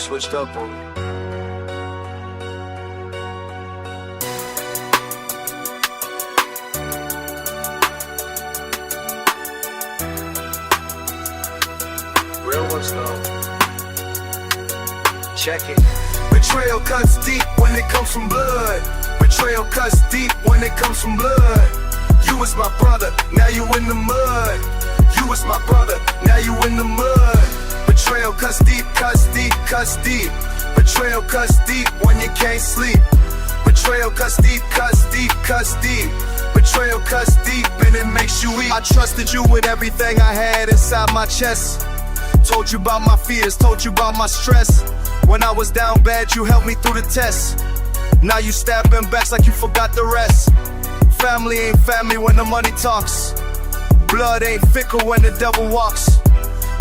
switched up on me. Real ones though. Check it. Betrayal cuts deep when it comes from blood. Betrayal cuts deep when it comes from blood. You was my brother, now you in the mud. You was my brother, now you in the mud. Betrayal cuts deep, cuts deep, cuts deep. Betrayal cuts deep when you can't sleep. Betrayal cuts deep, cuts deep, cuts deep. Betrayal cuts deep and it makes you weak. I trusted you with everything I had inside my chest. Told you about my fears, told you about my stress. When I was down bad, you helped me through the test. Now you stabbing backs like you forgot the rest. Family ain't family when the money talks. Blood ain't fickle when the devil walks.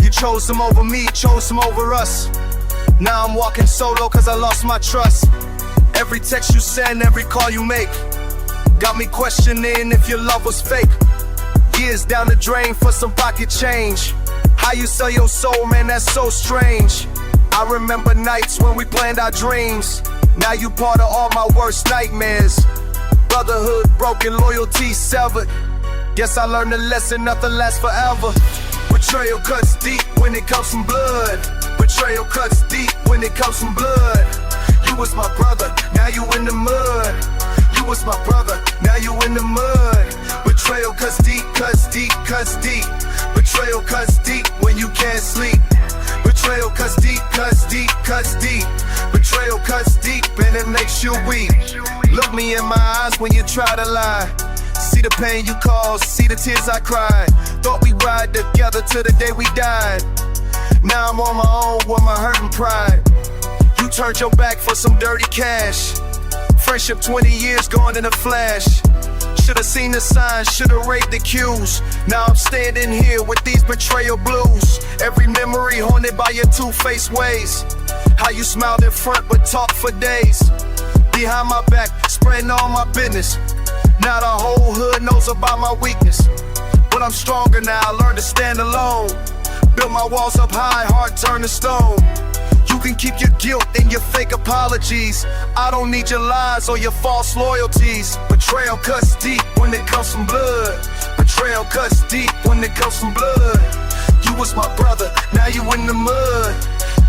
You chose them over me, chose them over us. Now I'm walking solo cause I lost my trust. Every text you send, every call you make, got me questioning if your love was fake. Years down the drain for some pocket change. How you sell your soul, man, that's so strange. I remember nights when we planned our dreams. Now you part of all my worst nightmares. Brotherhood broken, loyalty severed. Guess I learned a lesson, nothing lasts forever. Betrayal cuts deep when it comes from blood. Betrayal cuts deep when it comes from blood. You was my brother, now you in the mud. You was my brother, now you in the mud. Betrayal cuts deep, cuts deep, cuts deep. Betrayal cuts deep when you can't sleep. Betrayal cuts deep, cuts deep, cuts deep. Betrayal cuts deep and it makes you weak. Look me in my eyes when you try to lie. See the pain you caused, see the tears I cried. Thought we'd ride together till the day we died. Now I'm on my own with my hurt and pride. You turned your back for some dirty cash. Friendship 20 years gone in a flash. Should've seen the signs, should've raped the cues. Now I'm standing here with these betrayal blues. Every memory haunted by your two-faced ways. How you smiled in front but talked for days. Behind my back, spreading all my business. Now the whole hood knows about my weakness. But I'm stronger now, I learned to stand alone. Built my walls up high, heart turned to stone. You can keep your guilt and your fake apologies. I don't need your lies or your false loyalties. Betrayal cuts deep when it comes from blood. Betrayal cuts deep when it comes from blood. You was my brother, now you in the mud.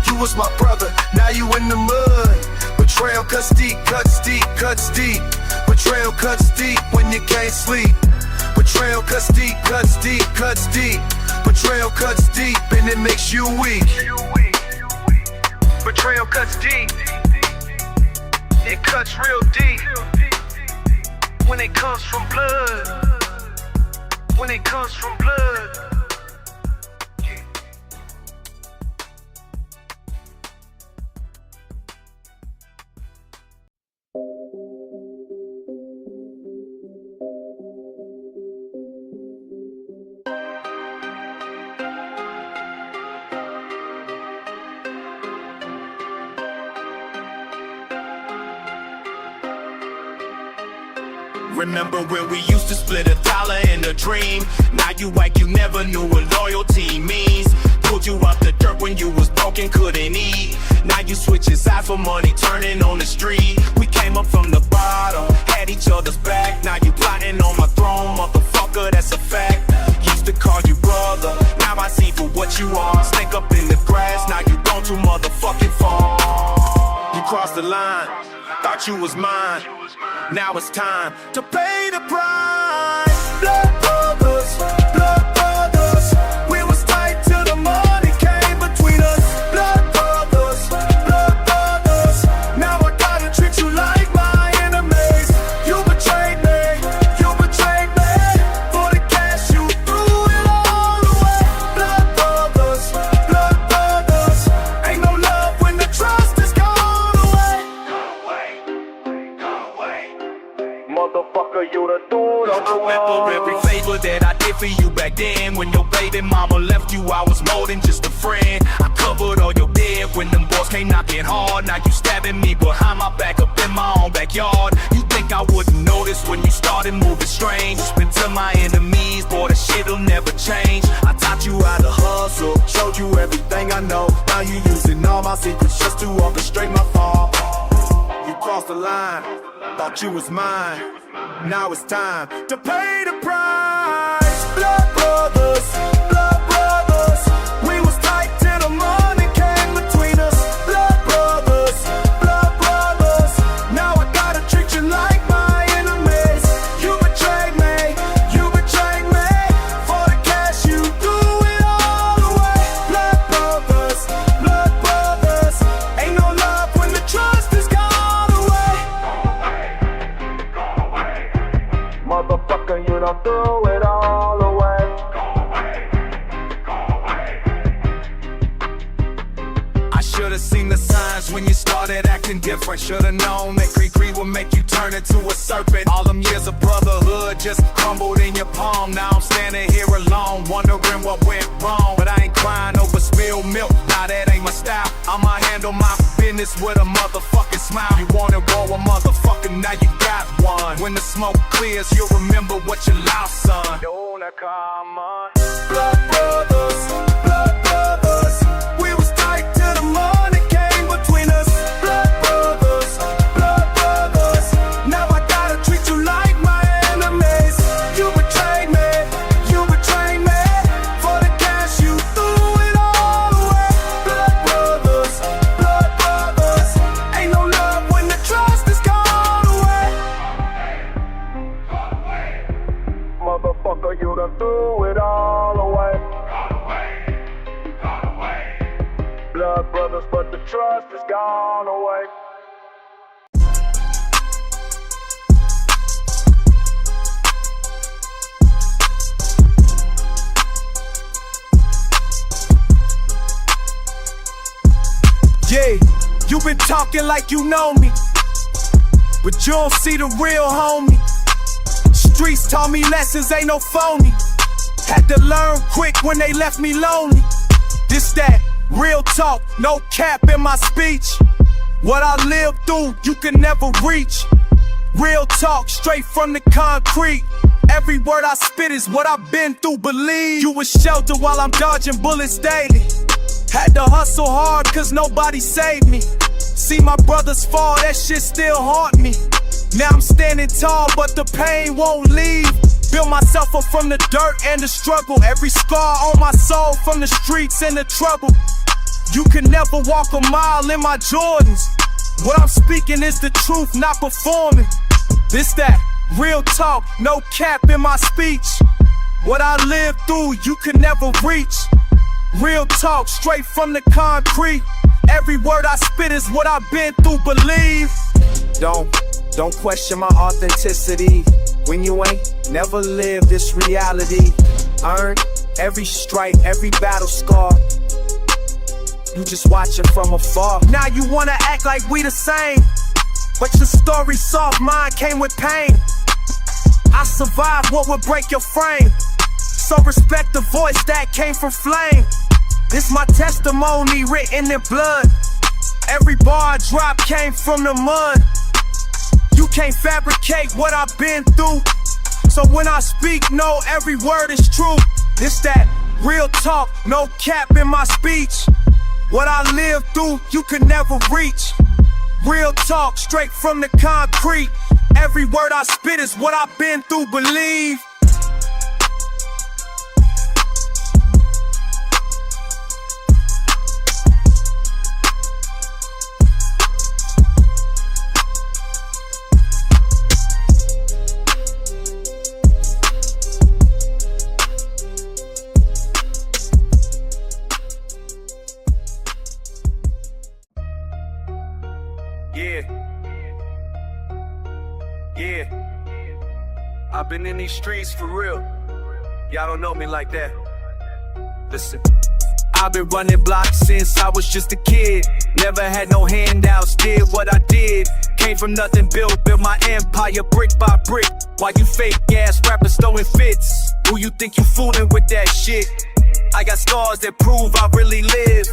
You was my brother, now you in the mud. Betrayal cuts deep, cuts deep, cuts deep. Betrayal cuts deep when you can't sleep. Betrayal cuts deep, cuts deep, cuts deep. Betrayal cuts deep and it makes you weak. Betrayal cuts deep. It cuts real deep. When it comes from blood. When it comes from blood. Remember when we used to split $1 in a dream? Now you like you never knew what loyalty means. Pulled you out the dirt when you was broken, couldn't eat. Now you switching sides for money, turning on the street. We came up from the bottom, had each other's back. Now you plotting on my throne, motherfucker, that's a fact. Used to call you brother, now I see for what you are. Snake up in the grass, now you gone too motherfucking far. You crossed the line, thought you was mine. Now it's time to pay the price. Blood brothers, blood brothers. We was tight till the money came between us. Blood brothers, blood brothers. Now I gotta treat you like my enemies. You betrayed me, you betrayed me. For the cash you threw it all away. Blood brothers, blood brothers. Ain't no love when the trust is gone away. Motherfucker, you done threw it all away. Remember every favor that I did for you back then. When your baby mama left you, I was more than just a friend. I covered all your dead when them boys came knocking hard. Now you stabbing me behind my back up in my own backyard. You think I wouldn't notice when you started moving strange? But to my enemies, boy, the shit'll never change. I taught you how to hustle, showed you everything I know. Now you using all my my secrets just to orchestrate my fall. You crossed the line, thought you was mine. Now it's time to pay the price. Blood brothers, blood brothers. We was tight till the money came between us. Blood brothers, blood brothers. Now I gotta treat you like my enemies. You betrayed me, you betrayed me. For the cash you threw it all away. Blood brothers, blood brothers. Ain't no love when the trust is gone away. Motherfucker, you done threw it all away. I should've seen the signs when you started acting different. Should've known that Cree would make you turn into a serpent. All them years of brotherhood just crumbled in your palm. Now I'm standing here alone, wondering what went wrong. But I ain't crying over spilled milk, nah, that ain't my style. I'ma handle my business with a motherfucking smile. You wanted war, a motherfucker, now you got one. When the smoke clears, you'll remember what you lost, son. Blood brothers, blood brothers. We was tight till the money came between us. Blood brothers, blood brothers. Now I gotta treat you like my enemies. You betrayed me, you betrayed me. For the cash you threw it all away. Blood brothers, blood brothers. Ain't no love when the trust is gone away. Motherfucker, you done threw it all away. Blood brothers, but the trust is gone away. Yeah, you been talking like you know me, but you don't see the real homie. Streets taught me lessons, ain't no phony. Had to learn quick when they left me lonely. This that real talk, no cap in my speech. What I lived through, you can never reach. Real talk, straight from the concrete. Every word I spit is what I've been through, believe. You was sheltered while I'm dodging bullets daily. Had to hustle hard cause nobody saved me. See my brothers fall, that shit still haunt me. Now I'm standing tall, but the pain won't leave. Built myself up from the dirt and the struggle. Every scar on my soul from the streets and the trouble. You can never walk a mile in my Jordans. What I'm speaking is the truth, not performing. This that real talk, no cap in my speech. What I lived through, you can never reach. Real talk, straight from the concrete. Every word I spit is what I've been through, believe. Don't question my authenticity. When you ain't never lived this reality. Earned every stripe, every battle scar. You just watching from afar. Now you wanna act like we the same, but your story soft, mine came with pain. I survived what would break your frame, so respect the voice that came from flame. This my testimony written in blood. Every bar I drop came from the mud. You can't fabricate what I've been through. So when I speak, know every word is true. This that real talk, no cap in my speech. What I lived through, you can never reach. Real talk, straight from the concrete. Every word I spit is what I've been through, believe. Yeah, I've been in these streets for real. Y'all don't know me like that. Listen, I've been running blocks since I was just a kid. Never had no handouts, did what I did. Came from nothing, built my empire brick by brick. While you fake ass rappers throwing fits. Who you think you fooling with that shit? I got scars that prove I really live.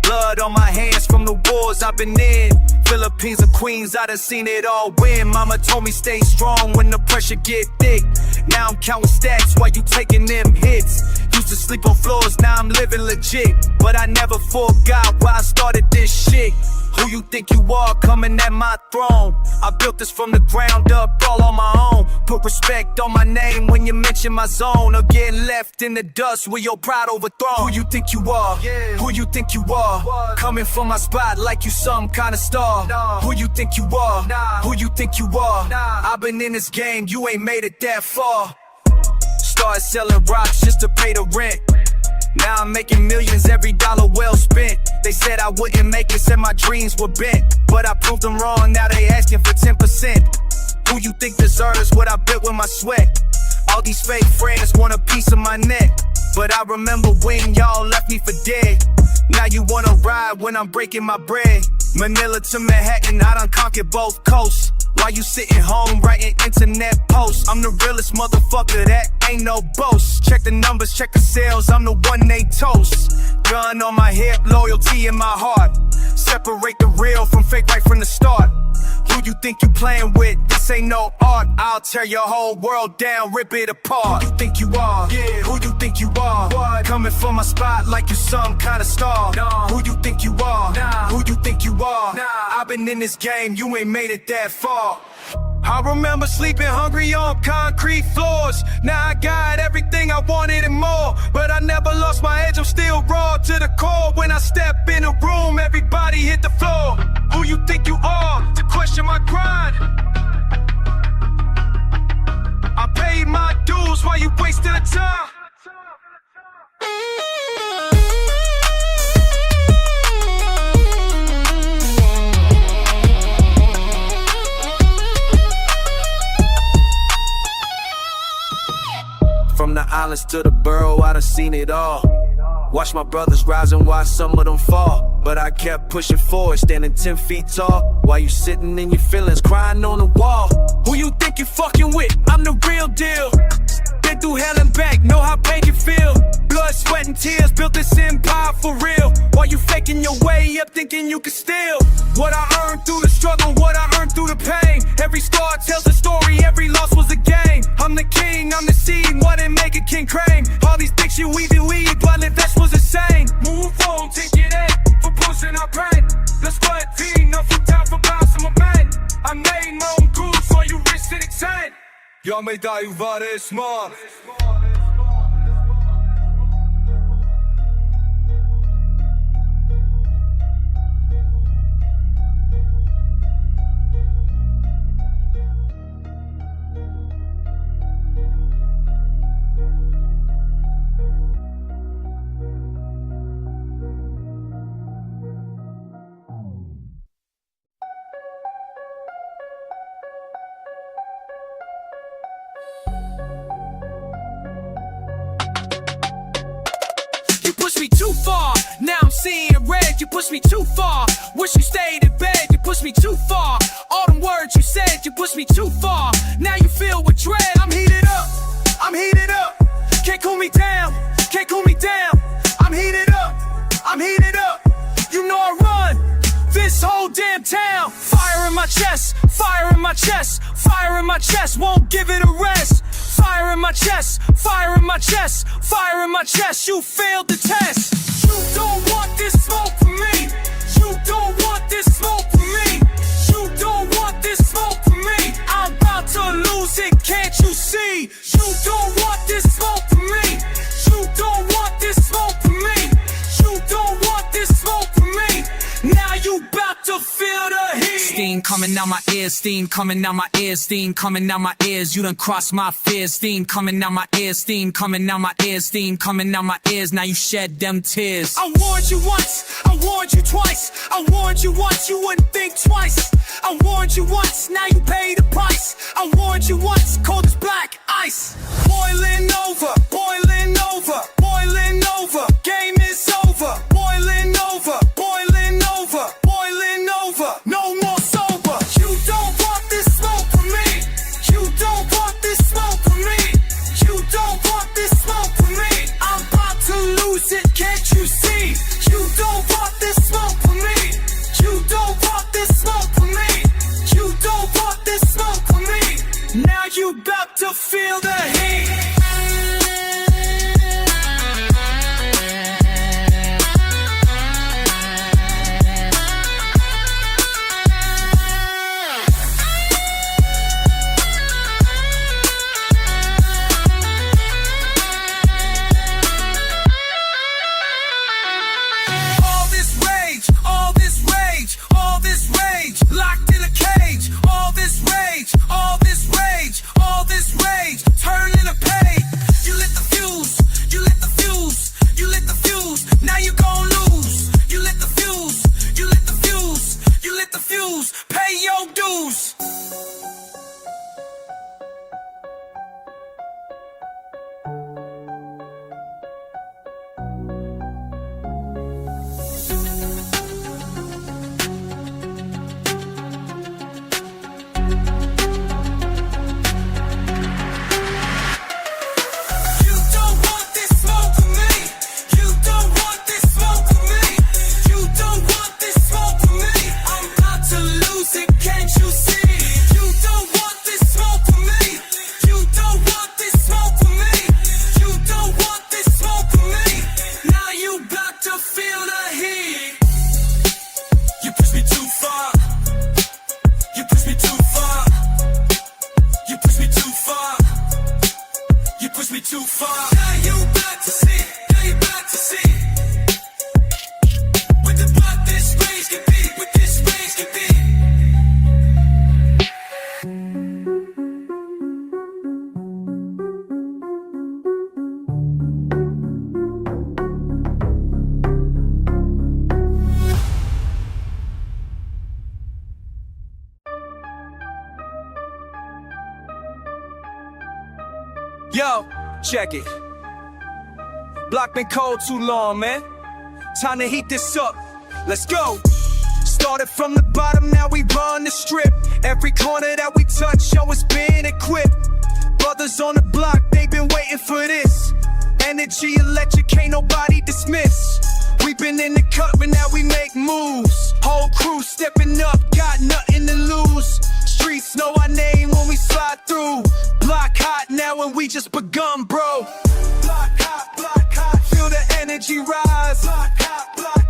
Blood on my hands from the wars I've been in. Philippines and Queens, I done seen it all win. Mama told me stay strong when the pressure get thick. Now I'm counting stacks while you taking them hits. Used to sleep on floors, now I'm living legit. But I never forgot why I started this shit. Who you think you are, coming at my throne? I built this from the ground up, all on my own. Put respect on my name when you mention my zone, or get left in the dust with your pride overthrown. Who you think you are? Who you think you are? Coming from my spot like you some kind of star. Who you think you are? Who you think you are? I've been in this game, you ain't made it that far. Started selling rocks just to pay the rent. Now I'm making millions, every dollar well spent. They said I wouldn't make it, said my dreams were bent. But I proved them wrong, now they asking for 10%. Who you think deserves what I built with my sweat? All these fake friends want a piece of my neck. But I remember when y'all left me for dead. Now you wanna ride when I'm breaking my bread. Manila to Manhattan, I done conquered both coasts. While you sitting home writing internet posts, I'm the realest motherfucker, that ain't no boast. Check the numbers, check the sales, I'm the one they toast. Gun on my hip, loyalty in my heart. Separate the real from fake right from the start. Who you think you playing with? This ain't no art. I'll tear your whole world down, rip it apart. Who you think you are? Yeah, who you think you are? What? Coming from my spot like you some kind of star. No. Who you think you are? Nah. Who you think you are? Nah. I've been in this game, you ain't made it that far. I remember sleeping hungry on concrete floors. Now I got everything I wanted and more. But I never lost my edge, I'm still raw to the core. When I step in a room, everybody hit the floor. Who you think you are to question my grind? I paid my dues while you wasting the time. From the islands to the borough, I done seen it all. Watch my brothers rise and watch some of them fall. But I kept pushing forward, standing 10 feet tall. While you sitting in your feelings, crying on the wall. Who you think you fucking with? I'm the real deal. Been through hell and back, know how pain can feel. Blood, sweat and tears, built this empire for real. While you faking your way up, thinking you can steal what I earned through the struggle, what I earned through the pain. Every star tells a story, every loss was a game. I'm the king, I'm the seed, what didn't make a king crane. All these things you weave, while the best was insane. Move on, take it in, for pushing our pain. Let's put team, nothing time for bounce my man. I made my own grooves, so you rich to the 10. Jag mig där ju var det smart. Push me too far, now I'm seeing red. You push me too far, wish you stayed in bed. You push me too far, all them words you said. You push me too far, now you feel with dread. I'm heated up, I'm heated up. Can't cool me down, can't cool me down. I'm heated up, I'm heated up. You know I run this whole damn town. Fire in my chest, fire in my chest, fire in my chest. Won't give it a rest. Fire in my chest, fire in my chest, fire in my chest. You failed the test. You don't want this smoke from me. You don't want this smoke from me. You don't want this smoke from me. I'm about to lose it, can't you see? You don't want this smoke from me. You don't want this smoke from me. You don't want this smoke from me. Now you about to feel the heat. Steam coming out my ears, steam coming out my ears, steam coming out my ears. You done crossed my fears. Steam coming out my ears, steam coming out my ears, steam coming out my ears. Now you shed them tears. I warned you once, I warned you twice. I warned you once, you wouldn't think twice. I warned you once, now you pay the price. I warned you once, cold as black ice. Boiling over, boiling over, boiling over. Game is over, boiling over, boiling over, boiling over. No more sober. You don't want this smoke from me. You don't want this smoke from me. You don't want this smoke from me. I'm about to lose it, can't you see? You don't want this smoke from me. You don't want this smoke from me. You don't want this smoke from me. Now you about to feel the heat. me too far. Now you about to see, now you about to see. With the block this range can be, with this range can be. Yo, check it. Block been cold too long, man. Time to heat this up. Let's go. Started from the bottom, now we run the strip. Every corner that we touch, yo, it's been equipped. Brothers on the block, they been waiting for this. Energy electric, can't nobody dismiss. We been in the cut, but now we make moves. Whole crew stepping up, got nothing to lose. Streets know our name when we slide through. Block hot now and we just begun, bro. Block hot, feel the energy rise. Block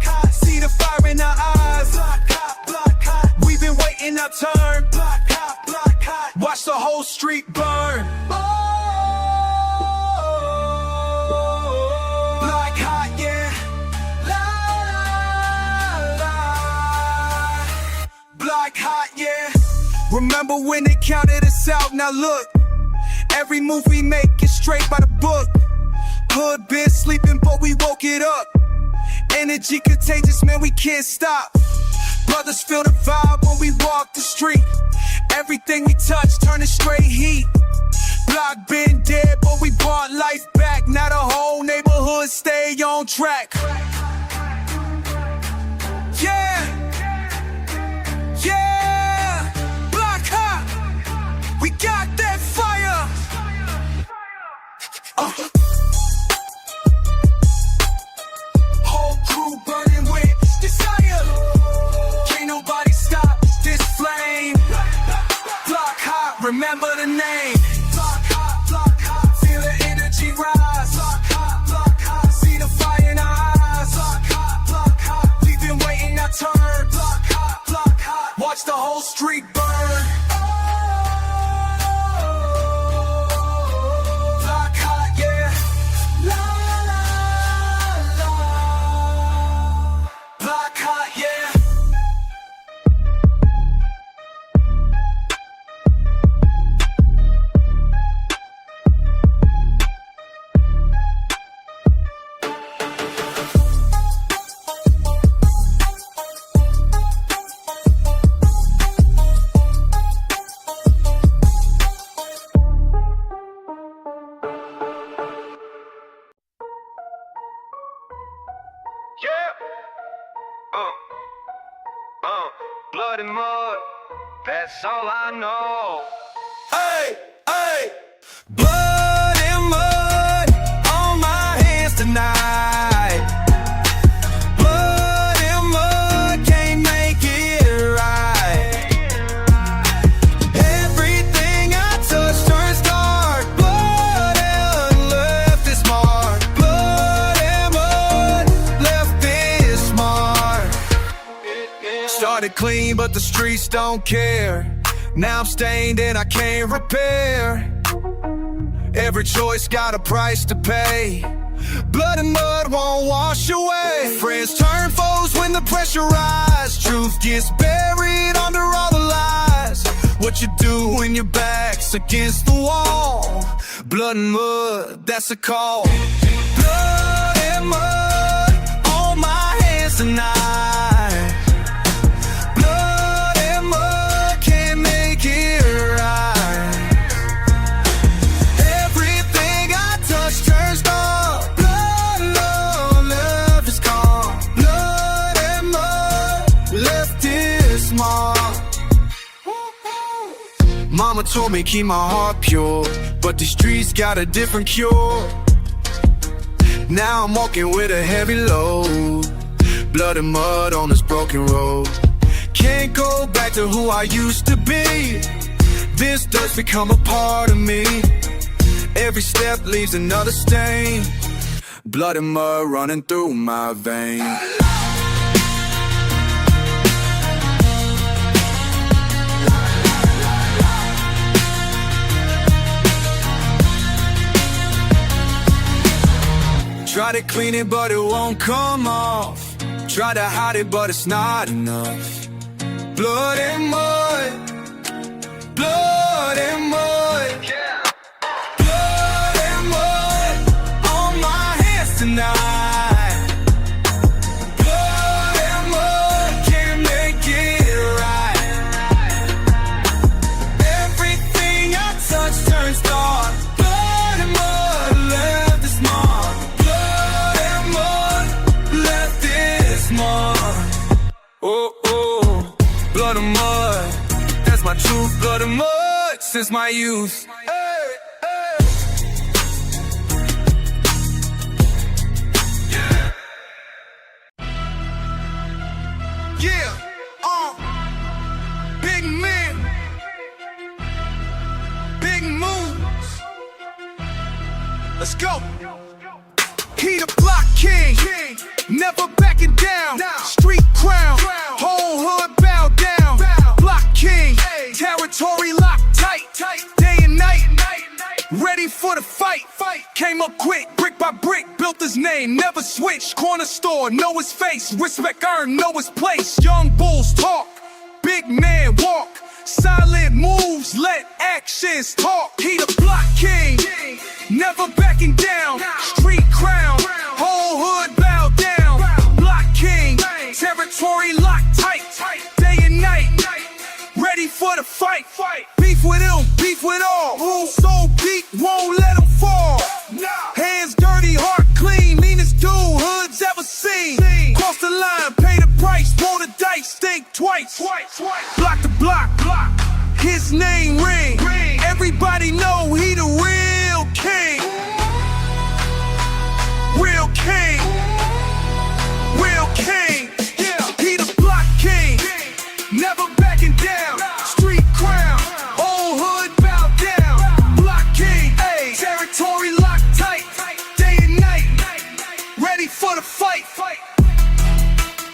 hot, see the fire in our eyes. Block hot, we've been waiting our turn. Block hot, watch the whole street burn. Block hot, yeah. Block hot, yeah. Remember when they counted us out, now look. Every move we make is straight by the book. Hood been sleeping, but we woke it up. Energy contagious, man, we can't stop. Brothers feel the vibe when we walk the street. Everything we touch turning straight heat. Block been dead, but we brought life back. Now the whole neighborhood stay on track. Yeah, yeah. Block hot, we got that fire. Whole crew burning with desire. Can't nobody stop this flame. Block hot, remember the name. Block hot, feel the energy rise. Block hot, see the fire in our eyes. Block hot, we've been waiting our turn. Block hot, watch the whole street burn. Blood and mud, that's all I know. Hey, hey. Blood and mud on my hands tonight. Blood and mud can't make it right. Everything I touch turns dark. Blood and left its mark. Blood and mud left its mark. Started clean, but the streets don't care. Now I'm stained and I can't repair. Every choice got a price to pay. Blood and mud won't wash away. Friends turn foes when the pressure rises. Truth gets buried under all the lies. What you do when your back's against the wall? Blood and mud, that's a call. Blood and mud on my hands tonight. Blood and mud can't make it right. Everything I touch turns dark. Blood and left is calm. Blood and mud left its mark. Mama told me keep my heart pure, but these streets got a different cure. Now I'm walking with a heavy load. Blood and mud on this broken road. Can't go back to who I used to be. This does become a part of me. Every step leaves another stain. Blood and mud running through my veins. Try to clean it, but it won't come off. Try to hide it, but it's not enough. Blood and mud, blood and mud, blood and mud on my hands tonight. Blood and mud can't make it right. Everything I touch turns dark. Blood and mud left this mark. Blood and mud left this mark. Oh, oh, blood and mud, that's my truth. Blood and mud since my youth. Hey, hey. Yeah, big men, big moves. Let's go. He the block king, never backing down. Street crown, whole hood bow down. Block king, territory locked tight. Day and night, ready for the fight. Came up quick, brick by brick, built his name, never switched. Corner store, know his face, respect earned, know his place. Young bulls talk, big man walk. Silent moves, let actions talk. He the block king, never backing down. Street crown, whole hood bow down. Block king, territory locked tight. Day and night, ready for the fight. Beef with him, beef with all. So deep, won't let him fall. Hands dirty, heart clean, meanest dude hoods ever seen. Cross the line, pay the price, roll the dice, think twice. Block to block, his name ring. Everybody know he the real king. Real king. Real king. Yeah, he the block king. Never backing down. Street crown. Old hood bow down. Block king. Territory locked tight. Day and night. Ready for the fight.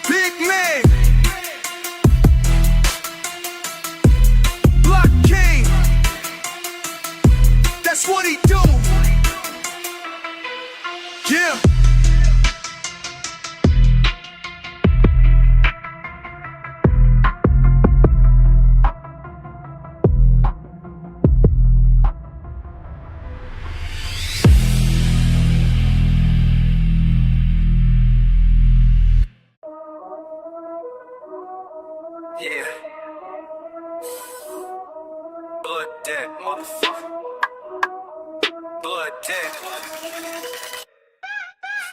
Big man. Block king. That's what he do. Yeah. Yeah. Blood dead, motherfucker. Blood dead.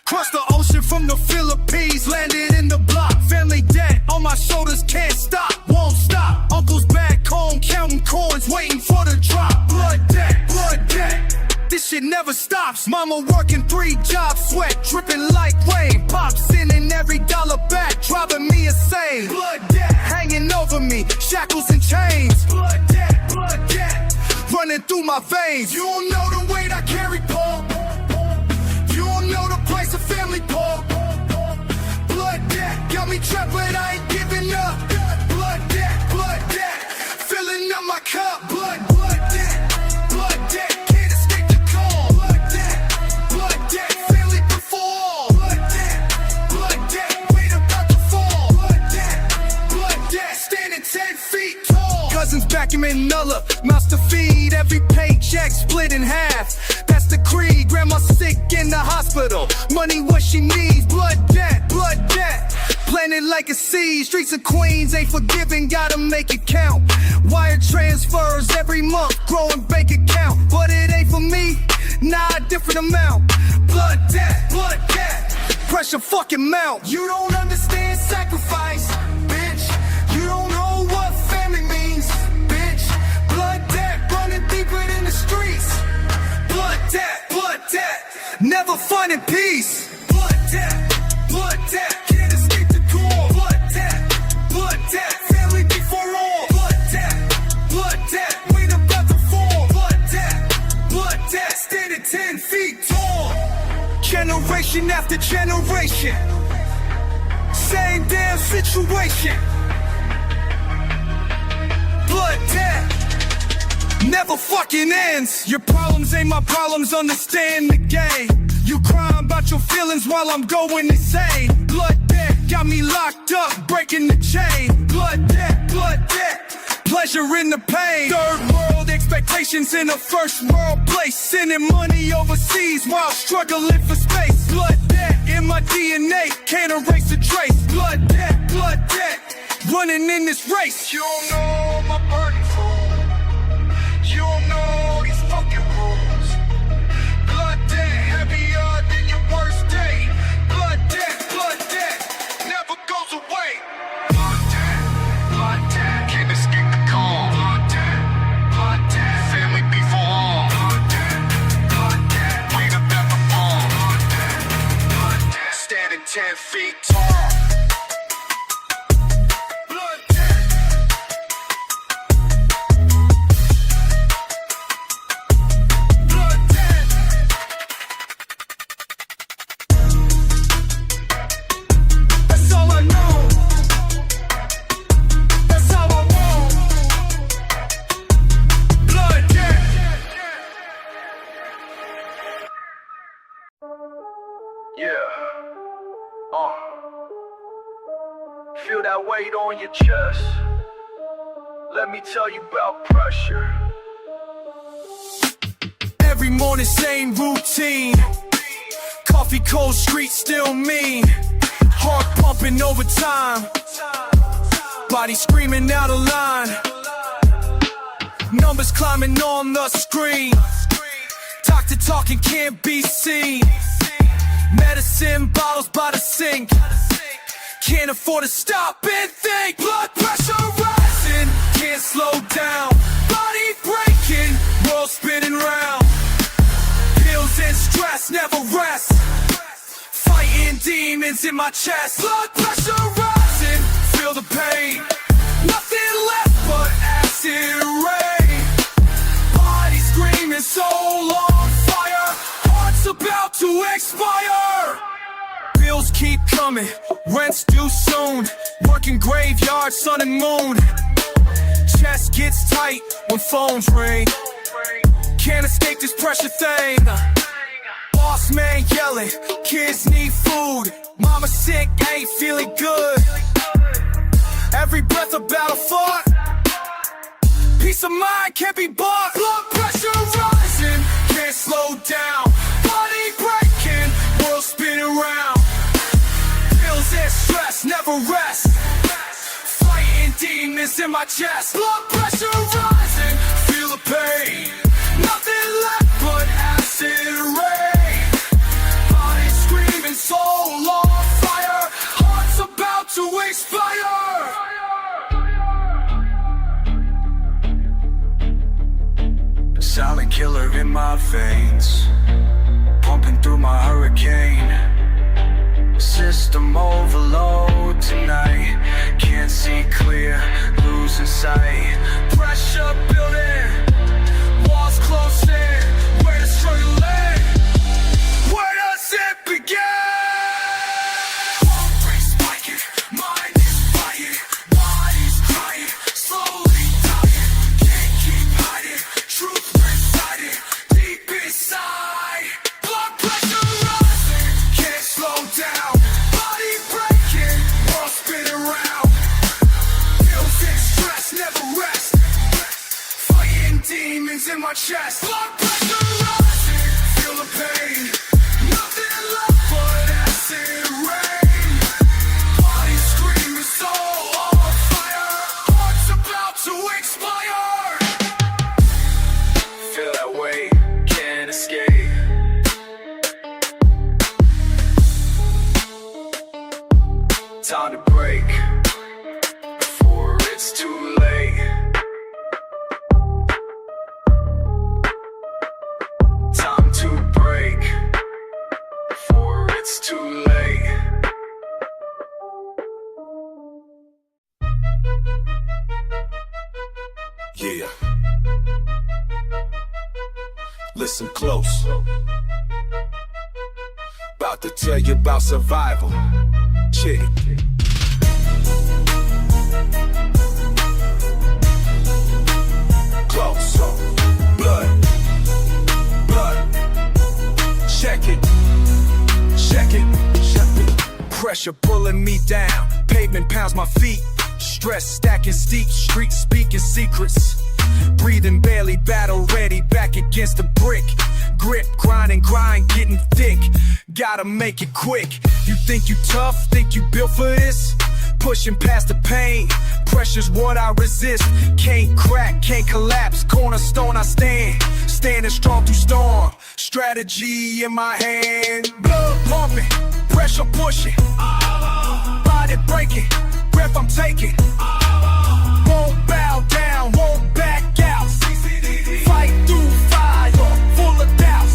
Crossed the ocean from the Philippines, landed in the block. Family debt on my shoulders, can't stop, won't stop. Uncle's back home, counting coins, waiting for the drop. Blood debt, blood debt. This shit never stops. Mama working 3 jobs, sweat dripping like rain. Pops sending every dollar back, driving me insane. Blood debt hanging over me, shackles and chains. Blood debt, running through my veins. You don't know the weight I carry, Paul. You don't know the price of family, Paul. Blood debt got me trapped, but I ain't giving up. Blood debt, filling up my cup. Blood debt, can't escape the call. Blood debt, family before all. Blood debt, weight about to fall. Blood debt, standing 10 feet tall. Cousins back him in Nulla, mouths to feed. Every paycheck split in half. That's the creed. Grandma sick in the hospital. Money what she needs. Blood debt. Planted like a seed. Streets of Queens ain't forgiving, gotta make it count. Wire transfers every month, growing bank account. But it ain't for me, nah, different amount. Blood debt, pressure fucking mount. You don't understand sacrifice, bitch. You don't know what family means, bitch. Blood debt, running deeper than the streets. Blood debt, never finding peace. Blood debt, can't escape the core. Blood debt, family before all. Blood debt, weight about to fall. Blood debt, standing 10 feet tall. Generation after generation, same damn situation. Blood debt never fucking ends. Your problems ain't my problems, understand the game. You You crying about your feelings while I'm going insane. Blood debt got me locked up, breaking the chain. Blood debt, pleasure in the pain. Third world expectations in a first world place. Sending money overseas while struggling for space. Blood debt in my DNA, can't erase a trace. Blood debt, running in this race. You don't know my burning fool. You don't know these fucking rules. Blood debt heavier than your worst day. Blood debt never goes away. Blood debt, can't escape the call. Blood debt, family before all. Blood debt, weight up at the fall. Blood debt, standing 10 feet tall. Feel that weight on your chest. Let me tell you about pressure. Every morning, same routine. Coffee, cold street, still mean. Heart pumping overtime. Body screaming out of line. Numbers climbing on the screen. Doctor talking can't be seen. Medicine bottles by the sink. Can't afford to stop and think. Blood pressure rising, can't slow down. Body breaking, world spinning round. Pills and stress never rest. Fighting demons in my chest. Blood pressure rising, feel the pain. Nothing left but acid rain. Body screaming, soul on fire. Heart's about to expire. Bills keep coming, rent's due soon. Working graveyard, sun and moon. Chest gets tight when phones ring. Can't escape this pressure thing. Boss man yelling, kids need food. Mama sick, ain't feeling good. Every breath a battle fought. Peace of mind can't be bought. Blood pressure rising, can't slow down. Body breaking, world spinning round. Pills and stress never rest. Fighting demons in my chest. Blood pressure rising, feel the pain. Nothing left but acid rain. Body screaming, soul on fire. Heart's about to expire. Silent killer in my veins, pumping through my hurricane. System overload tonight. Can't see clear, losing sight. Pressure building, walls closing. Where the struggle end? Where does it begin? Heart rate spiking, mind is fighting. Body's crying, slowly dying. Can't keep hiding, truth residing deep inside. Blood pressure rising, can't slow down. Body breaking, world spinning round. Pills and stress never rest. Fighting demons in my chest. Blood pressure rising, feel the pain. Nothing left but acid rain. Body screaming, soul on fire. Heart's about to expire. Feel that weight, can't escape. Time to break before it's too late. Time to break before it's too late. Yeah. Listen close. About to tell you about survival. Check it. Close. Blood. Check it. Pressure pulling me down, pavement pounds my feet. Stress stacking steep, street speaking secrets. Breathing barely, battle ready, back against the brick. Grip, grind, getting thick. Gotta make it quick. You think you tough, think you built for this? Pushing past the pain, pressure's what I resist. Can't crack, can't collapse, cornerstone I stand. Standing strong through storm, strategy in my hand. Blood pumping, pressure pushing, body breaking, breath I'm taking. Won't bow down, won't back out. Fight through fire, full of doubt.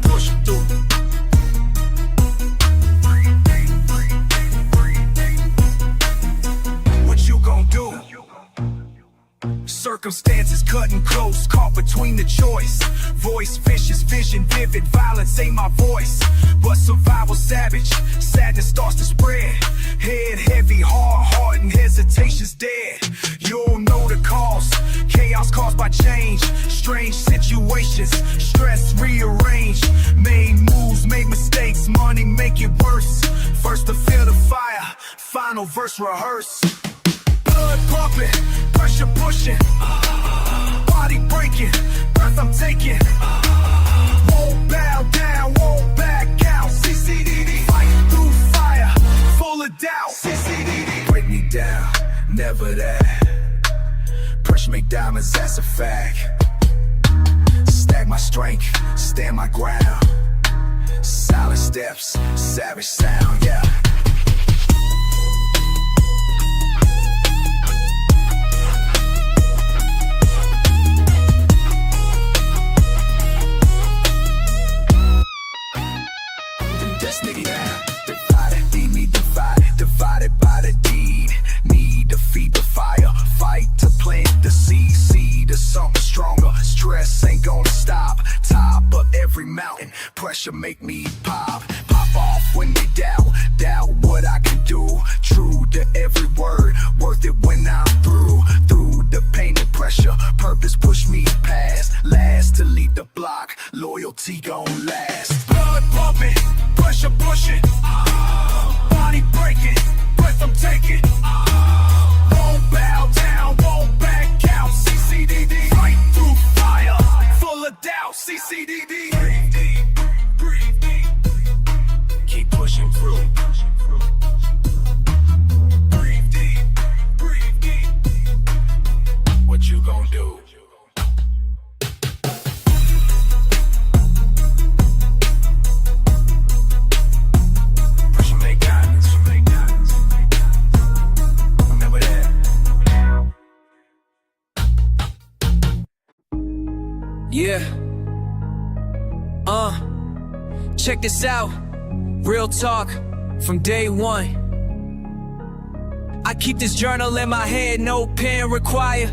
Push through. What you gon' do? Circumstances cutting close, caught between the choice. Voice vicious, vision vivid, violence ain't my voice. But survival savage, sadness starts to spread. Head heavy, heart and hesitation's dead. You'll know the cause, chaos caused by change. Strange situations, stress rearranged. Made moves, made mistakes, money make it worse. First to feel the fire, final verse rehearse. Blood pumping, pressure pushing, body breaking, breath I'm taking. Won't bow down, won't back out. CCDD, fight through fire, full of doubt. CCDD, break me down, never that. Pressure make diamonds, that's a fact. Stack my strength, stand my ground. Silent steps, savage sound, yeah. Destiny now, divided, lead me divided by the deed. Need to feed the fire, fight to plant the seed of something stronger. Stress ain't gonna stop, top of every mountain. Pressure make me pop off when they doubt what I can do. True to every word, worth it when I'm through the pain and pressure. Purpose push me past, last to lead the block. Loyalty gon' last. Blood pumping, pressure pushing, body breaking, breath I'm taking. Won't bow down, won't back out. CCDD, fight through fire, full of doubt. CCDD, breathe deep, breathe deep. Keep pushing through. Breathe deep, breathe deep. What you gon' do? Yeah. Check this out. Real talk from day one. I keep this journal in my head, no pen required.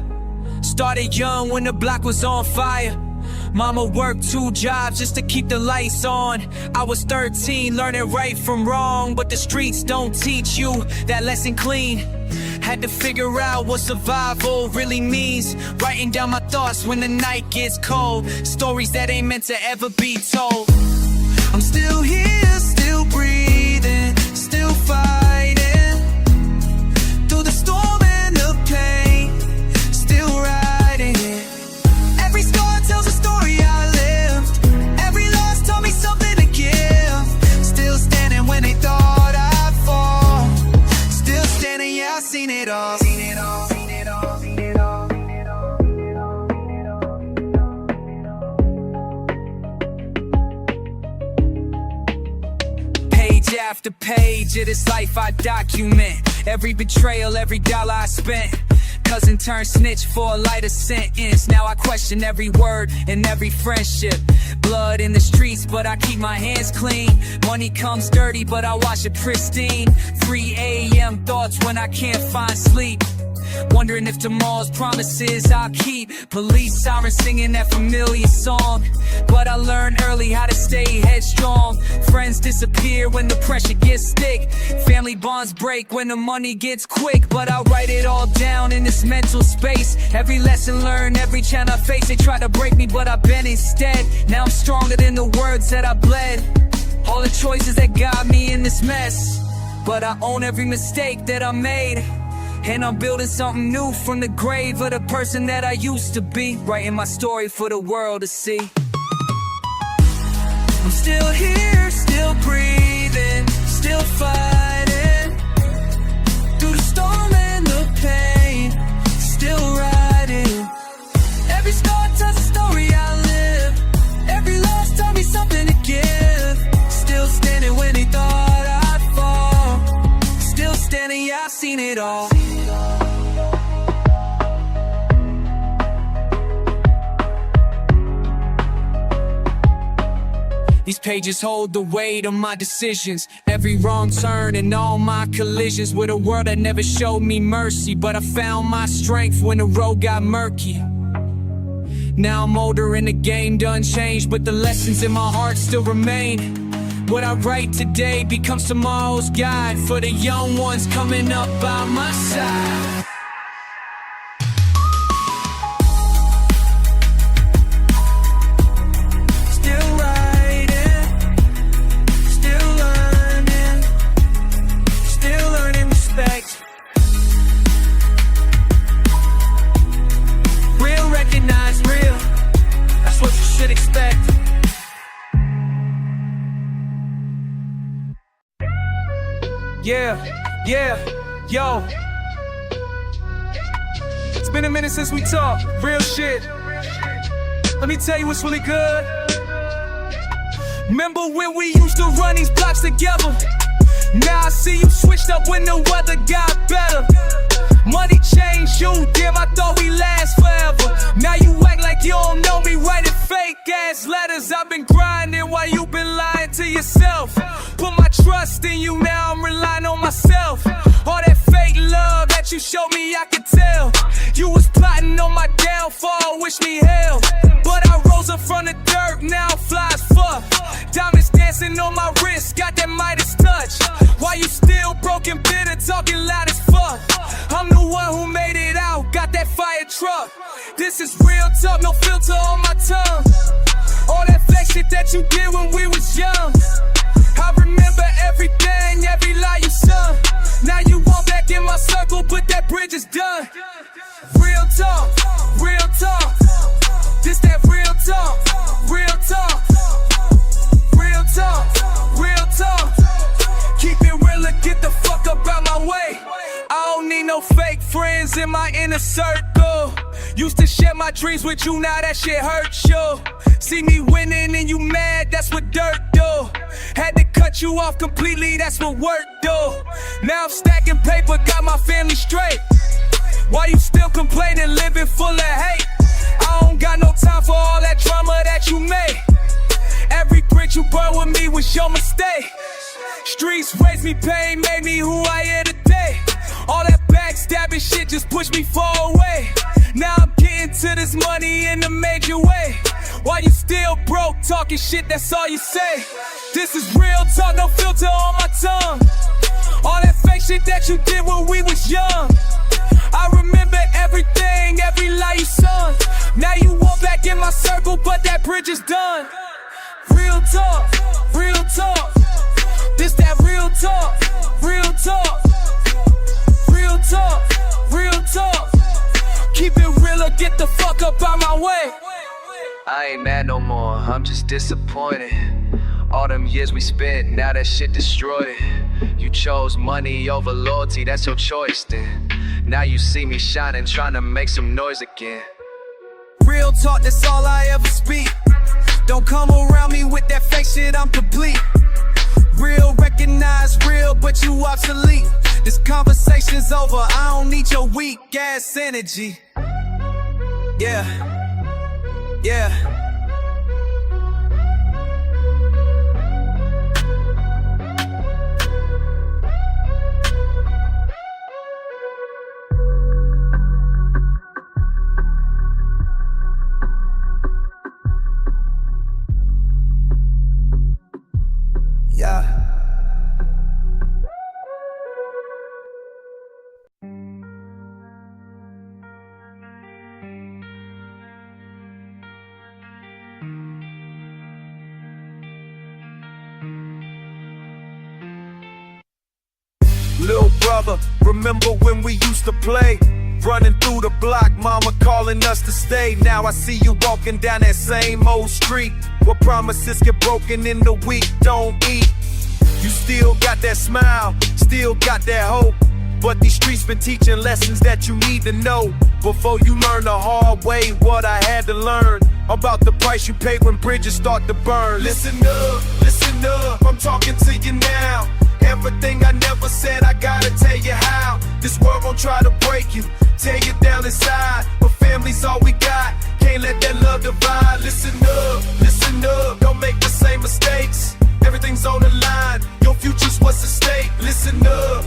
Started young when the block was on fire. Mama worked 2 jobs just to keep the lights on. I was 13 learning right from wrong, but the streets don't teach you that lesson clean. Had to figure out what survival really means. Writing down my thoughts when the night gets cold. Stories that ain't meant to ever be told. I'm still here, still breathing, still fighting through the storm and the pain, still riding it. Every scar tells a story I lived. Every loss taught me something to give. Still standing when they thought I'd fall. Still standing, yeah, I've seen it all. Seen it all, seen it all, seen it all. Page after page of this life I document. Every betrayal, every dollar I spent. Cousin turned snitch for a lighter sentence. Now I question every word and every friendship. Blood in the streets, but I keep my hands clean. Money comes dirty, but I wash it pristine. 3 a.m. thoughts when I can't find sleep. Wondering if tomorrow's promises I'll keep. Police sirens singing that familiar song, but I learned early how to stay headstrong. Friends disappear when the pressure gets thick. Family bonds break when the money gets quick. But I write it all down in this mental space. Every lesson learned, every challenge I face. They try to break me, but I bend instead. Now I'm stronger than the words that I bled. All the choices that got me in this mess, but I own every mistake that I made. And I'm building something new from the grave of the person that I used to be. Writing my story for the world to see. I'm still here, still breathing, still fighting through the storm and the pain, still riding. Every star tells a story I live. Every loss taught me something to give. Still standing when they thought I'd fall. Still standing, yeah, I've seen it all. These pages hold the weight of my decisions. Every wrong turn and all my collisions with a world that never showed me mercy. But I found my strength when the road got murky. Now I'm older and the game done changed, but the lessons in my heart still remain. What I write today becomes tomorrow's guide for the young ones coming up by my side. Yeah, yo. It's been a minute since we talked, real shit. Let me tell you what's really good. Remember when we used to run these blocks together? Now I see you switched up when the weather got better. Money changed you, damn, I thought we last forever. Now you act like you don't know me, writing fake ass letters. I've been grinding while you been lying to yourself. Put my trust in you, now I'm relying on myself. All that fake love that you showed me, I could tell. You was plotting on my downfall, wish me hell. But I rose up from the dirt, now I'm fly as fuck. Diamonds dancing on my wrist, got that Midas touch. Why you still broken, bitter, talking loud as fuck? I'm the one who made it out, got that fire truck. This is real talk, no filter on my tongue. All that fake shit that you did when we was young, I remember everything, every lie you sung. Now you walk back in my circle, but that bridge is done. Real talk, real talk. This that real talk, real talk. Real talk, real talk. Keep it real and get the fuck up out my way. I don't need no fake friends in my inner circle. Used to share my dreams with you, now that shit hurts you. See me winning and you mad, that's what dirt do. Had to cut you off completely, that's what work do. Now I'm stacking paper, got my family straight. Why you still complaining, living full of hate? I don't got no time for all that drama that you made. Every brick you burned with me was your mistake. Streets raised me pain, made me who I am today. All that backstabbing shit just pushed me far away. Now I'm getting to this money in a major way. While you still broke, talking shit, that's all you say. This is real talk, no filter on my tongue. All that fake shit that you did when we was young, I remember everything, every lie you sung. Now you walk back in my circle, but that bridge is done. Real talk, real talk. This that real talk, real talk. Real talk, real talk. Keep it real or get the fuck up out my way. I ain't mad no more, I'm just disappointed. All them years we spent, now that shit destroyed. You chose money over loyalty, that's your choice then. Now you see me shining, trying to make some noise again. Real talk, that's all I ever speak. Don't come around me with that fake shit, I'm complete. Real, recognize real, but you obsolete. This conversation's over, I don't need your weak ass energy. Yeah, yeah. brother, remember when we used to play? Running through the block, mama calling us to stay. Now I see you walking down that same old street, where promises get broken in the week, don't eat. You still got that smile, still got that hope, but these streets been teaching lessons that you need to know. Before you learn the hard way what I had to learn about the price you pay when bridges start to burn. Listen up, I'm talking to you now. Everything I never said, I gotta tell you how. This world gon' try to break you, tear you down inside, but family's all we got. Can't let that love divide. Listen up, don't make the same mistakes. Everything's on the line, your future's what's at stake. Listen up.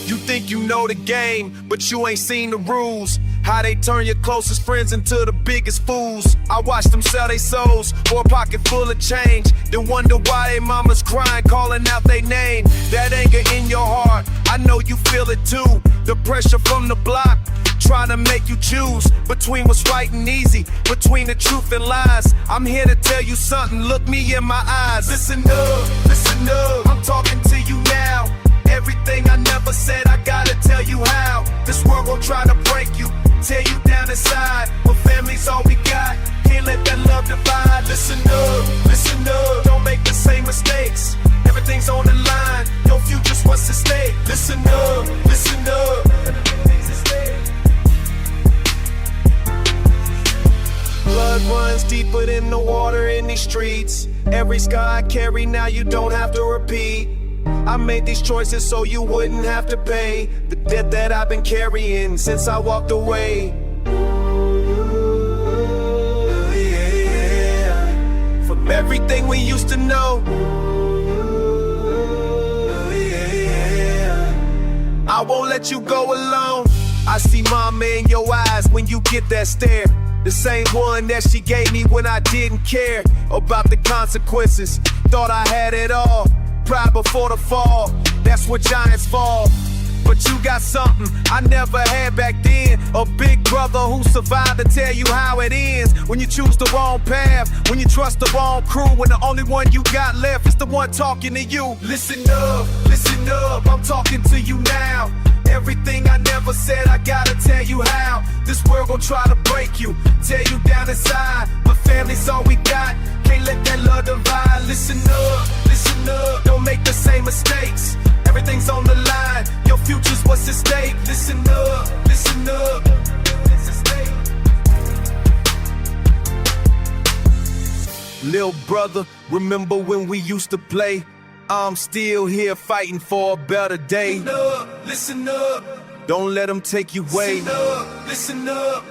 You think you know the game, but you ain't seen the rules. How they turn your closest friends into the biggest fools. I watch them sell their souls for a pocket full of change, then wonder why they mama's crying, calling out their name. That anger in your heart, I know you feel it too. The pressure from the block, trying to make you choose between what's right and easy, between the truth and lies. I'm here to tell you something, look me in my eyes. Listen up, I'm talking to you now. Everything I never said, I gotta tell you how. This world gon' try to break you, tear you down inside, but family's all we got. Can't let that love divide. Listen up, don't make the same mistakes. Everything's on the line, your future's what's at stake. Listen up. Blood runs deeper than the water in these streets. Every scar I carry now you don't have to repeat. I made these choices so you wouldn't have to pay the debt that I've been carrying since I walked away. From everything we used to know. I won't let you go alone. I see mama in your eyes when you get that stare, the same one that she gave me when I didn't care about the consequences. Thought I had it all, pride before the fall, that's what giants fall. But you got something I never had back then, a big brother who survived to tell you how it ends. When you choose the wrong path, when you trust the wrong crew, when the only one you got left is the one talking to you. Listen up, I'm talking to you now. Everything I never said, I gotta tell you how. This world gon' try to break you, tear you down inside, but family's all we got. Can't let that love divide. Listen up, don't make the same mistakes. Everything's on the line, your future's what's at stake. Listen up. Lil' brother, remember when we used to play? I'm still here fighting for a better day. Listen up, don't let them take you away. Listen up.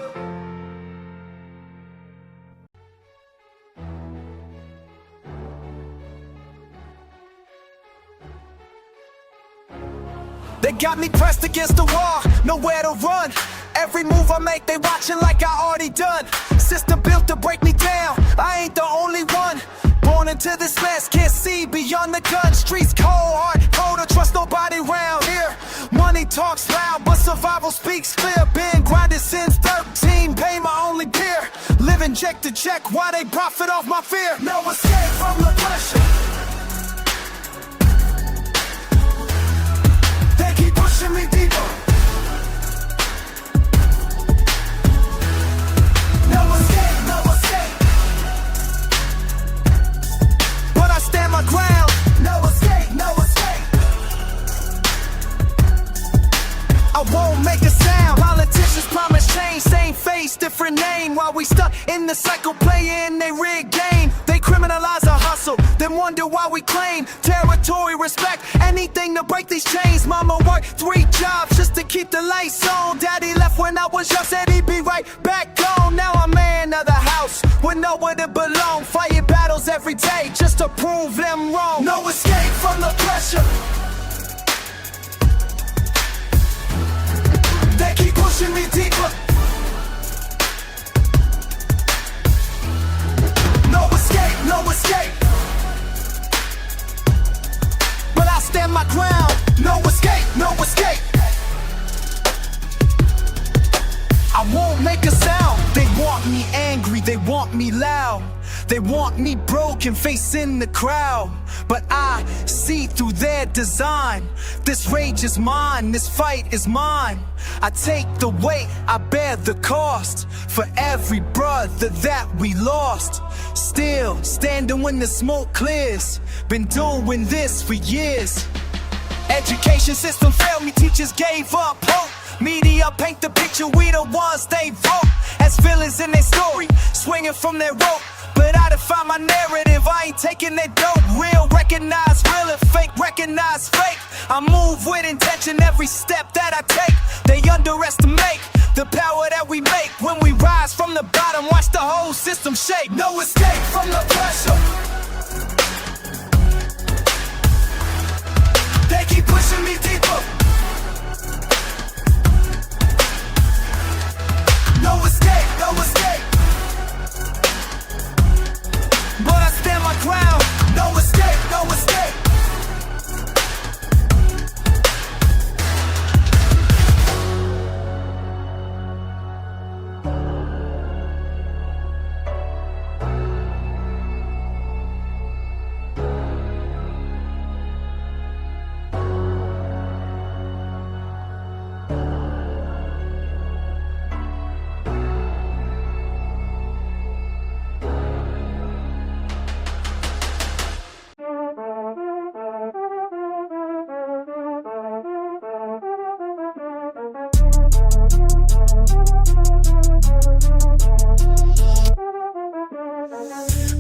They got me pressed against the wall, nowhere to run. Every move I make, they watching like I already done. System built to break me down, I ain't the only one. Born into this mess, can't see beyond the gun. Streets cold, hard, cold to trust nobody round here. Money talks loud, but survival speaks clear. Been grinding since 13, pay my only peer. Living check to check, why they profit off my fear. No escape from the pressure. They keep pushing me deeper. No escape. But I stand my ground. No escape. I won't make a sound. Politicians promise change, same face, different name. While we stuck in the cycle, playing they rigged game. They criminalize a hustle, then wonder why we claim territory, respect, anything to break these chains. Mama worked 3 jobs just to keep the lights on. Daddy left when I was young, said he'd be right back on. Now I'm man of the house, with nowhere to belong. Fighting battles every day just to prove them wrong. No escape from the pressure. They keep pushing me deeper. No escape. But I stand my ground. No escape. I won't make a sound. They want me angry, they want me loud. They want me broken, facing the crowd, but I see through their design. This rage is mine, this fight is mine. I take the weight, I bear the cost, for every brother that we lost. Still standing when the smoke clears, been doing this for years. Education system failed me, teachers gave up hope. Media paint the picture, we the ones they vote as villains in their story, swinging from their rope. But I define my narrative, I ain't taking that dope. Real recognize real and fake recognize fake. I move with intention every step that I take. They underestimate the power that we make when we rise from the bottom, watch the whole system shake. No escape from the pressure. They keep pushing me deeper. No escape, no escape. But I stand my ground. No escape, no escape.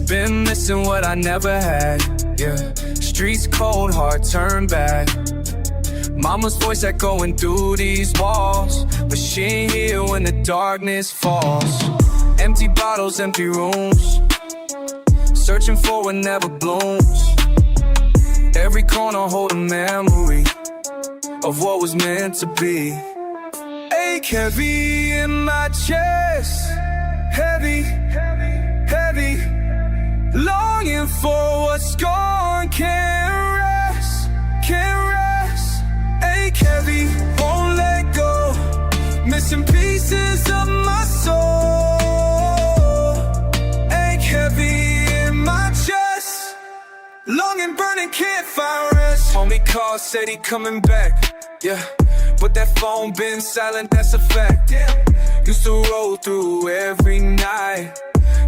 Been missing what I never had, yeah. Streets cold, heart turned bad. Mama's voice echoing through these walls, but she ain't here when the darkness falls. Empty bottles, empty rooms, searching for what never blooms. Every corner hold a memory of what was meant to be. Ache heavy in my chest, heavy, heavy. Longing for what's gone, can't rest, can't rest. Ache heavy, won't let go, missing pieces of my soul. Ache heavy in my chest, longing, burning, can't find rest. Homie called, said he coming back, yeah, but that phone been silent, that's a fact. Used to roll through every night,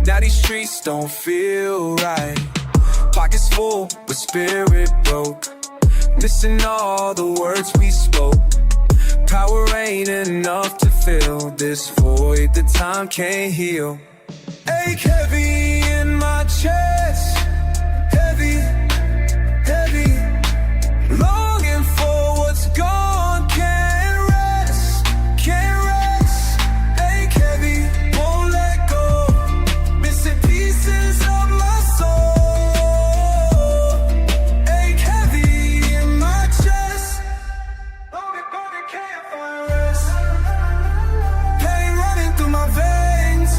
now these streets don't feel right. Pockets full, but spirit broke, missing all the words we spoke. Power ain't enough to fill this void that time can't heal. Ache heavy in my chest, heavy, heavy. Longing for what's gone, can't rest, can't rest. Ache heavy, won't let go, missing pieces of my soul. Ache heavy in my chest, longing, burning, can't find rest. Pain running through my veins,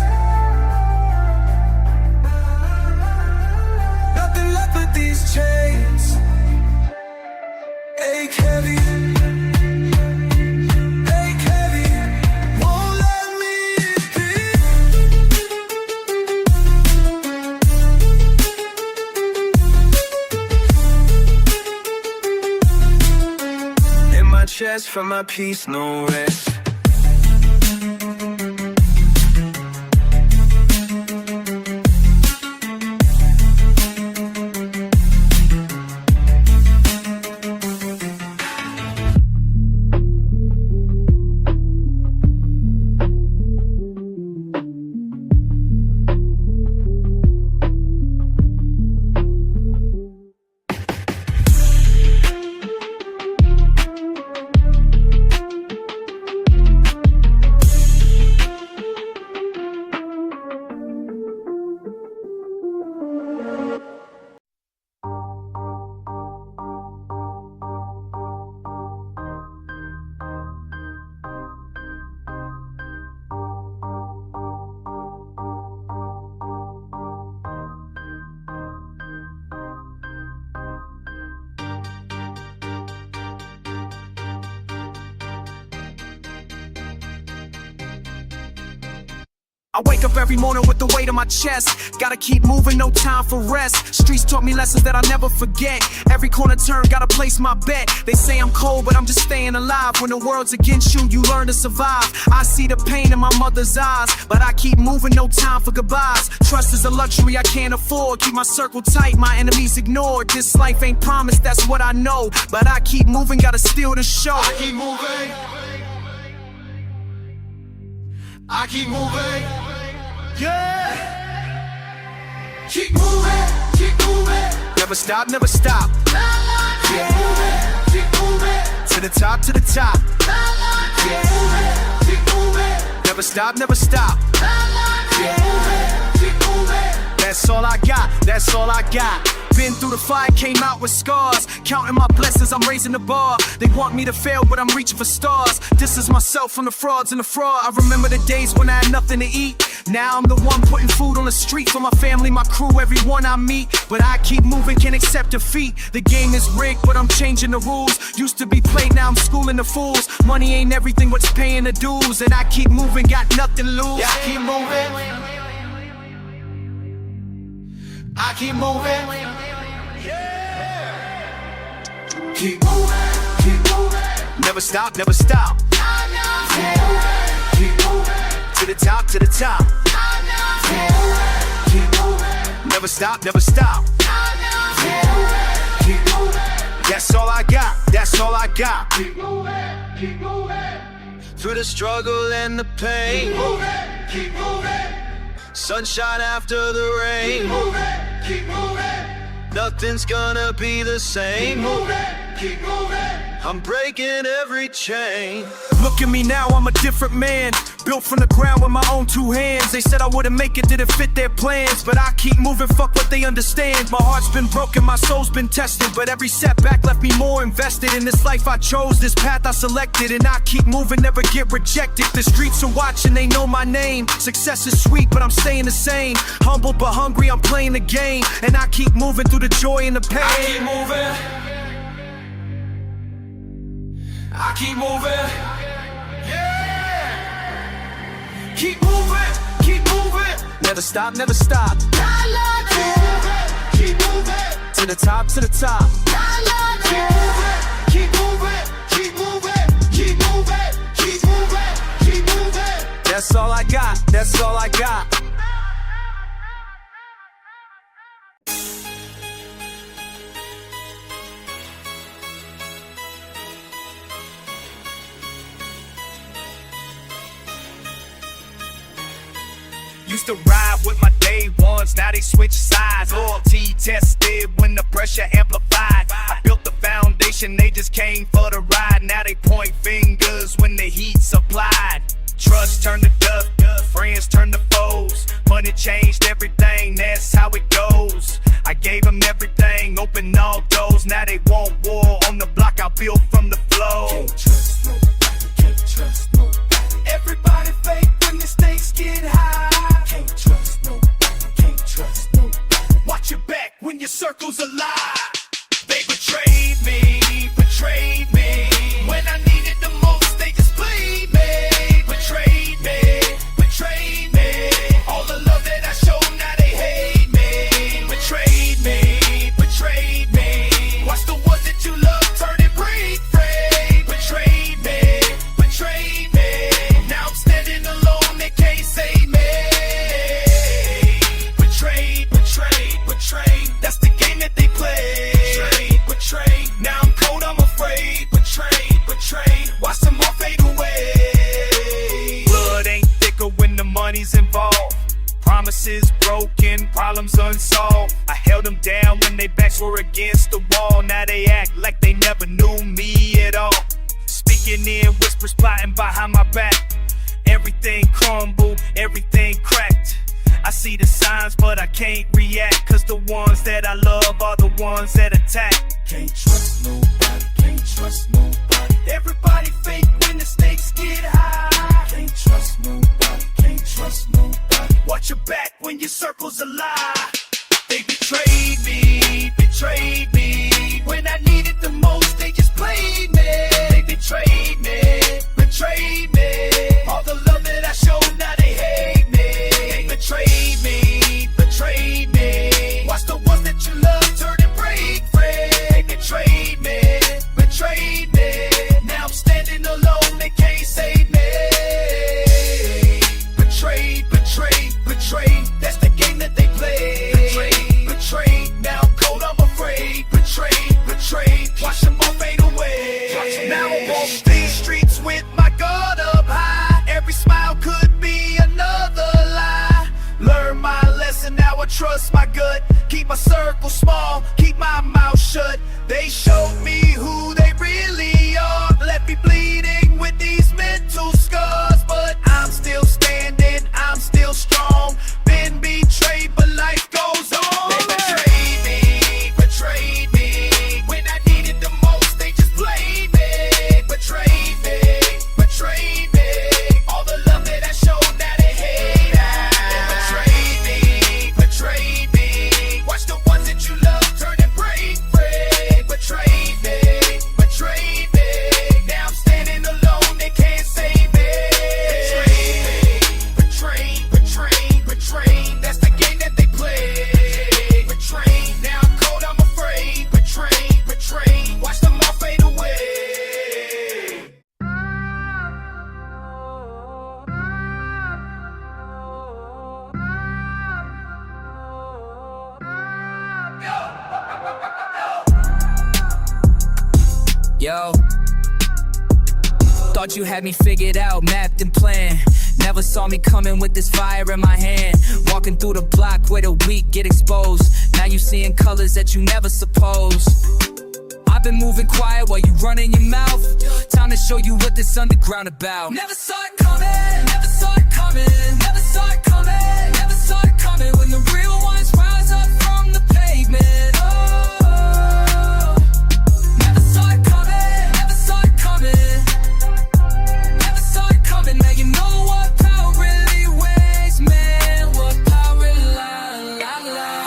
nothing left but these chains. Ache heavy, ache heavy, won't let me be. In my chest for my peace, no rest. I wake up every morning with the weight on my chest. Gotta keep moving, no time for rest. Streets taught me lessons that I'll never forget. Every corner turn, gotta place my bet. They say I'm cold, but I'm just staying alive. When the world's against you, you learn to survive. I see the pain in my mother's eyes, but I keep moving, no time for goodbyes. Trust is a luxury I can't afford. Keep my circle tight, my enemies ignored. This life ain't promised, that's what I know. But I keep moving, gotta steal the show. I keep moving. I keep moving. Yeah. Keep moving. Keep moving. Never stop, never stop. Keep moving. Keep moving. To the top, to the top. Keep moving. Keep moving. Never stop, never stop. Keep moving. Keep moving. That's all I got, that's all I got. Been through the fire, came out with scars. Counting my blessings, I'm raising the bar. They want me to fail, but I'm reaching for stars. This is myself from the frauds and the fraud. I remember the days when I had nothing to eat. Now I'm the one putting food on the street for my family, my crew, everyone I meet. But I keep moving, can't accept defeat. The game is rigged, but I'm changing the rules. Used to be played, now I'm schooling the fools. Money ain't everything, what's paying the dues. And I keep moving, got nothing to lose. Yeah, I keep moving. I keep moving. Keep moving. Keep moving. Never stop, never stop. Keep moving. Keep moving. To the top, to the top. Keep moving. Keep moving. Never stop, never stop. Keep moving. Keep moving. That's all I got, that's all I got. Keep moving. Keep moving. Through the struggle and the pain, Keep moving. Keep moving. sunshine after the Keep rain, moving. Keep moving. nothing's gonna be the Keep same. moving. Keep moving. I'm breaking every chain. Look at me now, I'm a different man. Built from the ground with my own two hands. They said I wouldn't make it, didn't fit their plans. But I keep moving, fuck what they understand. My heart's been broken, my soul's been tested. But every setback left me more invested. In this life I chose, this path I selected. And I keep moving, never get rejected. The streets are watching, they know my name. Success is sweet, but I'm staying the same. Humble but hungry, I'm playing the game. And I keep moving through the joy and the pain. I keep moving. I keep moving. Yeah. Keep moving. Keep moving. Never stop, never stop. Keep moving. Keep moving. To the top, to the top. Keep moving. Keep moving. Keep moving. Keep moving. Keep moving. Keep moving. That's all I got, that's all I got. Used to ride with my day ones, now they switch sides. Loyalty tested when the pressure amplified. I built the foundation, they just came for the ride. Now they point fingers when the heat's applied. Trust turned to dust, friends turned to foes. Money changed everything, that's how it goes. I gave them everything, opened all doors. Now they want war on the block I built from the floor. Can't trust nobody. Can't trust nobody. Everybody fake when the stakes get high. Can't trust nobody. Can't trust nobody. Watch your back when your circle's alive. They betrayed me, betrayed me. When I needed the most, they just played me. Betrayed me, betrayed me. All the love that I showed, now they hate me. Betrayed me, betrayed me. Watch the ones that you love turn and break free. Betrayed me, betrayed me. Now I'm standing alone, they can't save me. Betrayed, betrayed, betrayed. That's the game that they play. Betrayed, betrayed. Now I'm cold, I'm afraid. Betrayed, betrayed. Watch them all fade away. Blood ain't thicker when the money's involved. Promises broken, problems unsolved. I held them down when their backs were against the wall. Now they act like they never knew me at all. Speaking in whispers, plotting behind my back. Everything crumbled, everything cracked. I see the signs, but I can't react. Cause the ones that I love are the ones that attack. Can't trust nobody. Can't trust nobody. Everybody fake when the stakes get high. Can't trust nobody. Can't trust nobody. Watch your back when your circle's alive. They betrayed me, betrayed me. When I needed the most, they just played me. They betrayed me, betrayed me. All the love that I showed, now they hate me. trust my gut. Keep my circle small, keep my mouth shut. They showed me who they really are, left me bleeding with these mental scars. But I'm still standing, I'm still strong. Been betrayed, but life goes on. They betrayed me. When I needed the most, they just played me. Betrayed me. All the love that I showed, now they hate it. Betrayed me. Watch the ones that you love turn and break. Betrayed me. Now I'm standing alone, they can't save me. Betrayed. That's the game that they play. Betrayed. Now I'm cold, I'm afraid. Betrayed. Watch them all fade away. Yo, thought you had me figured out, mapped and planned. Never saw me coming with this fire in my hand. Walking through the block where the weak get exposed. Now you seeing colors that you never supposed. I've been moving quiet while you running your mouth. Time to show you what this underground about. Never saw it coming, never saw it coming, never saw it coming, never saw it coming. When the real ones rise up from the pavement. Oh, never saw it coming, never saw it coming, never saw it coming. Now you know what power really weighs, man. What power really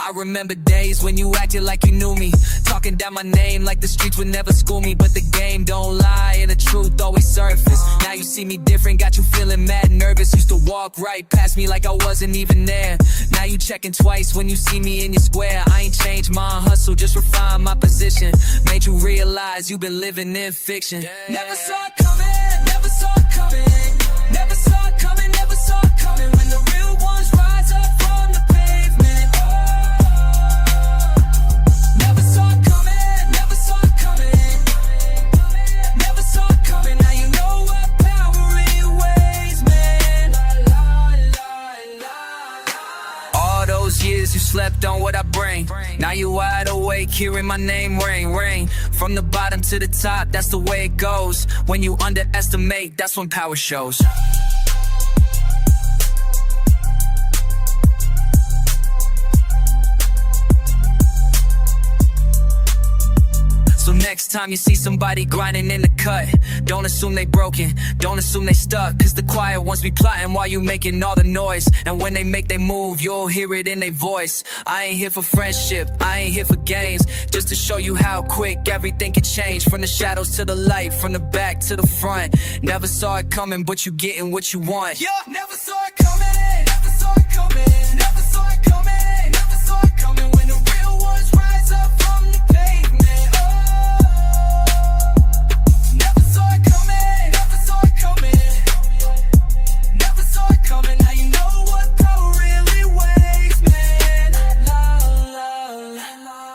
I remember days when you acted like you knew me, talking down my name like the streets would never school me. But the game don't lie and the truth always surface. Now you see me different, got you feeling mad nervous. Used to walk right past me like I wasn't even there. Now you checking twice when you see me in your square. I ain't changed my hustle, just refined my position. Made you realize you've been living in fiction. Never saw it coming, never saw it coming, never saw it coming, never saw it coming. When the real ones rise up from the pavement. Oh, never saw it coming, never saw it coming, never saw it coming. Now you know what power really weighs, man. All those years you slept on what I bring. Now you wide awake hearing my name ring. From the bottom to the top, that's the way it goes. When you underestimate, that's when power shows. So next time you see somebody grinding in the cut, don't assume they broken, don't assume they stuck. Cause the quiet ones be plotting while you making all the noise. And when they make their move, you'll hear it in their voice. I ain't here for friendship, I ain't here for games. Just to show you how quick everything can change. From the shadows to the light, from the back to the front. Never saw it coming, but you getting what you want. Yeah, never saw it coming, never saw it coming, never saw it coming, never saw it coming. When the real ones rise up from the pavement. Now you know what power really weighs, man.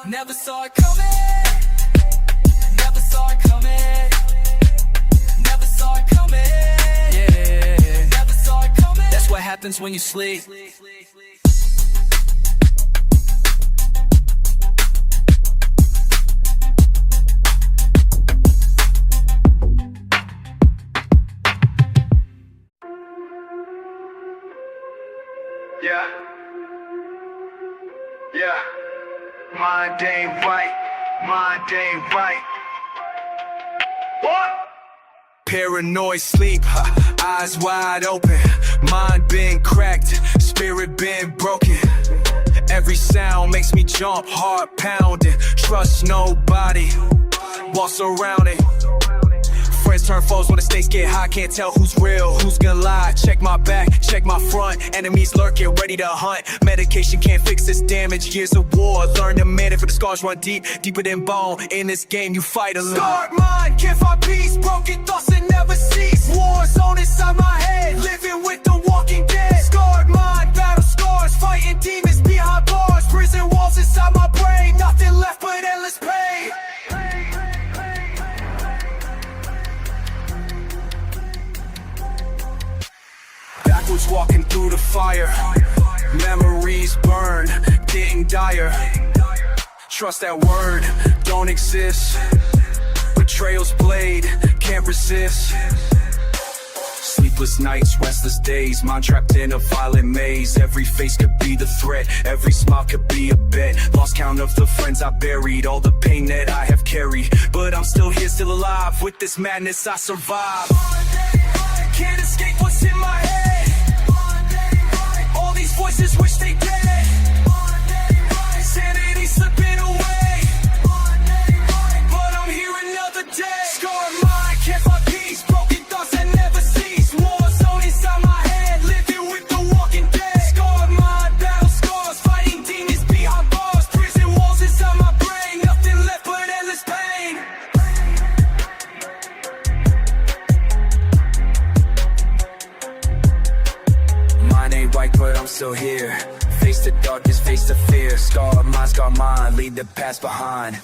Never saw it coming, never saw it coming, never saw it coming. Yeah, never saw it coming. That's what happens when you sleep. Yeah, mind ain't right, mind ain't right. What? Paranoid sleep, eyes wide open. Mind been cracked, spirit been broken. Every sound makes me jump, heart pounding. Trust nobody, walk surrounded. Friends turn foes when the stakes get high. Can't tell who's real, who's gonna lie. Check my back, check my front. Enemies lurking, ready to hunt. Medication can't fix this damage. Years of war, learn to manage. For the scars run deep, deeper than bone. In this game you fight alone. Scarred mind, can't find peace. Broken thoughts that never cease. War zone inside my head, living with the walking dead. Scarred mind, battle scars, fighting demons behind bars. Prison walls inside my brain, nothing left but endless pain. Backwards walking through the fire. Memories burn, getting dire. Trust that word, don't exist. Betrayal's blade, can't resist. Sleepless nights, restless days, mind trapped in a violent maze. Every face could be the threat, every smile could be a bet. Lost count of the friends I buried, all the pain that I have carried. But I'm still here, still alive, with this madness I survive. Can't escape what's in my head. All these voices wish they dead. Sanity slipping away, but I'm here another day. Scarred mind, can't find peace, broken thoughts that never cease. War zone inside my head, living with the walking dead. Scarred mind, battle scars, fighting demons behind bars. Prison walls inside my brain, nothing left but endless pain. Mine ain't white, but I'm still here. Face the darkness, face the fear. Scar mind, leave the past behind.